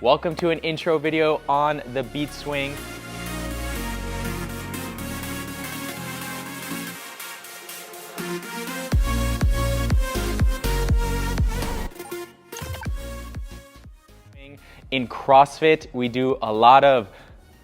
Welcome to an intro video on the beat swing. In CrossFit, we do a lot of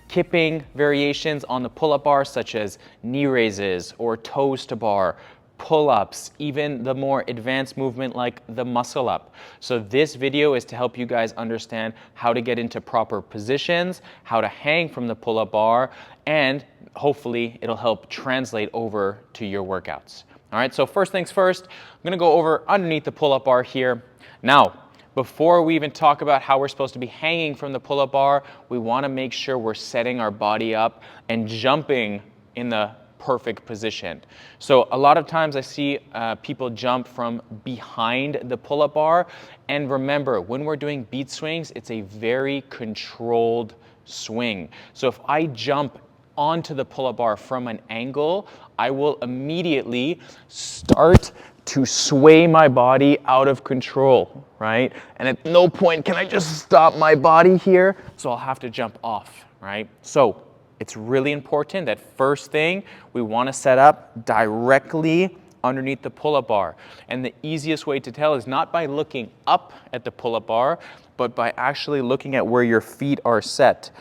kipping variations on the pull-up bar, such as knee raises or toes to bar, pull-ups, even the more advanced movement like the muscle up. So this video is to help you guys understand how to get into proper positions, how to hang from the pull-up bar, and hopefully it'll help translate over to your workouts. All right, so first things first, I'm gonna go over underneath the pull-up bar here. Now, before we even talk about how we're supposed to be hanging from the pull-up bar, we wanna make sure we're setting our body up and jumping in the perfect position. So a lot of times I see people jump from behind the pull-up bar. And remember, when we're doing beat swings, it's a very controlled swing. So if I jump onto the pull-up bar from an angle, I will immediately start to sway my body out of control, right? And at no point can I just stop my body here, so I'll have to jump off, right? So it's really important that first thing, we want to set up directly underneath the pull-up bar. And the easiest way to tell is not by looking up at the pull-up bar, but by actually looking at where your feet are set.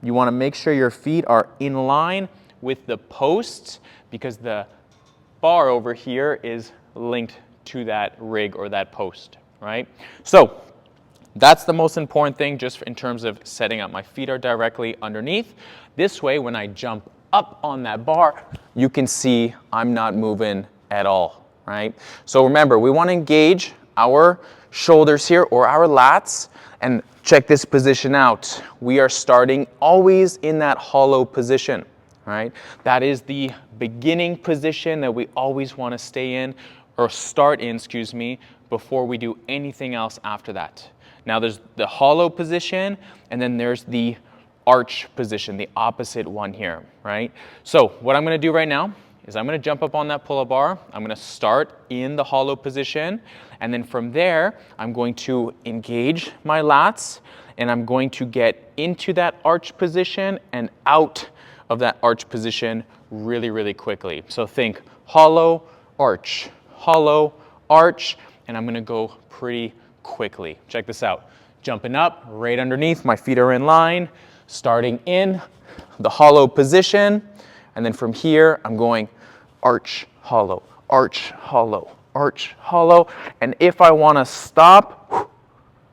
You want to make sure your feet are in line with the posts, because the bar over here is linked to that rig or that post, right? So that's the most important thing, just in terms of setting up. My feet are directly underneath. This way, when I jump up on that bar, you can see I'm not moving at all, right? So remember, we want to engage our shoulders here or our lats, and check this position out. We are starting always in that hollow position, right? That is the beginning position that we always want to stay in, or start in, excuse me, before we do anything else after that. Now there's the hollow position, and then there's the arch position, the opposite one here, right? So what I'm gonna do right now is I'm gonna jump up on that pull-up bar. I'm gonna start in the hollow position, and then from there, I'm going to engage my lats, and I'm going to get into that arch position and out of that arch position really, really quickly. So think hollow, arch, and I'm gonna go pretty quickly. Check this out. Jumping up, right underneath, my feet are in line, starting in the hollow position, and then from here, I'm going arch, hollow, arch, hollow, arch, hollow, and if I wanna stop,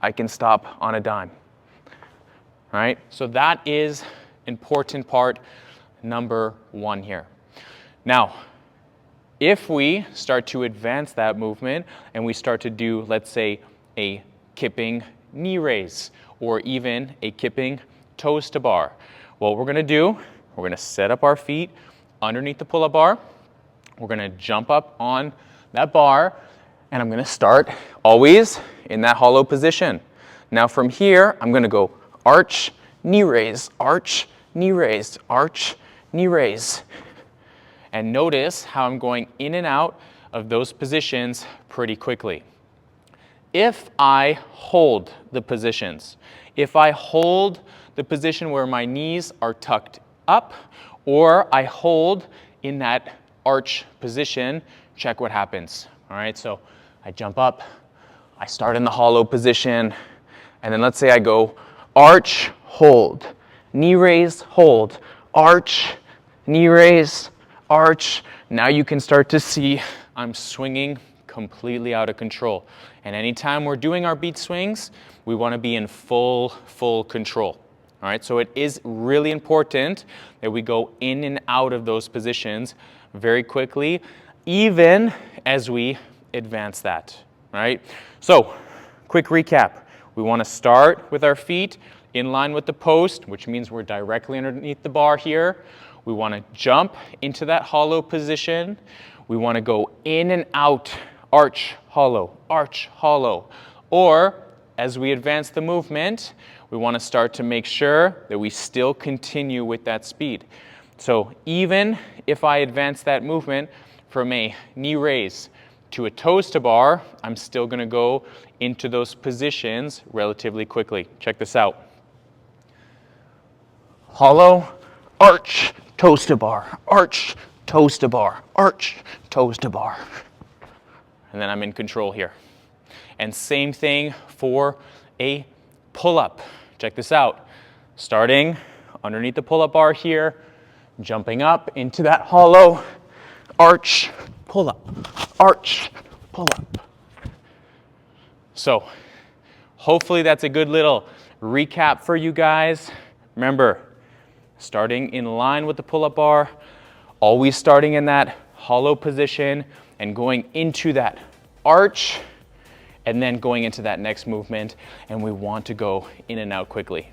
I can stop on a dime. All right, so that is important part number one here. Now, if we start to advance that movement and we start to do, let's say, a kipping knee raise or even a kipping toes to bar, what we're gonna do, we're gonna set up our feet underneath the pull-up bar. We're gonna jump up on that bar, and I'm gonna start always in that hollow position. Now from here, I'm gonna go arch, knee raise, arch, knee raise, arch, knee raise. And notice how I'm going in and out of those positions pretty quickly. If I hold the positions, if I hold the position where my knees are tucked up, or I hold in that arch position, check what happens. All right, so I jump up, I start in the hollow position, and then let's say I go arch, hold, knee raise, hold, arch, knee raise, arch. Now you can start to see I'm swinging completely out of control. And anytime we're doing our beat swings, we want to be in full control. All right, so it is really important that we go in and out of those positions very quickly, even as we advance that, right? So, quick recap. We want to start with our feet in line with the post, which means we're directly underneath the bar here. We want to jump into that hollow position. We want to go in and out, arch, hollow, or as we advance the movement, we want to start to make sure that we still continue with that speed. So even if I advance that movement from a knee raise to a toes to bar, I'm still gonna go into those positions relatively quickly. Check this out. Hollow, arch, toes to bar, arch, toes to bar, arch, toes to bar. And then I'm in control here. And same thing for a pull-up. Check this out. Starting underneath the pull-up bar here, jumping up into that hollow, arch, pull-up, arch, pull-up. So hopefully that's a good little recap for you guys. Remember, starting in line with the pull-up bar, always starting in that hollow position and going into that arch and then going into that next movement, and we want to go in and out quickly.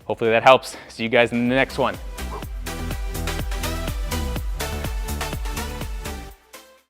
Hopefully that helps. See you guys in the next one.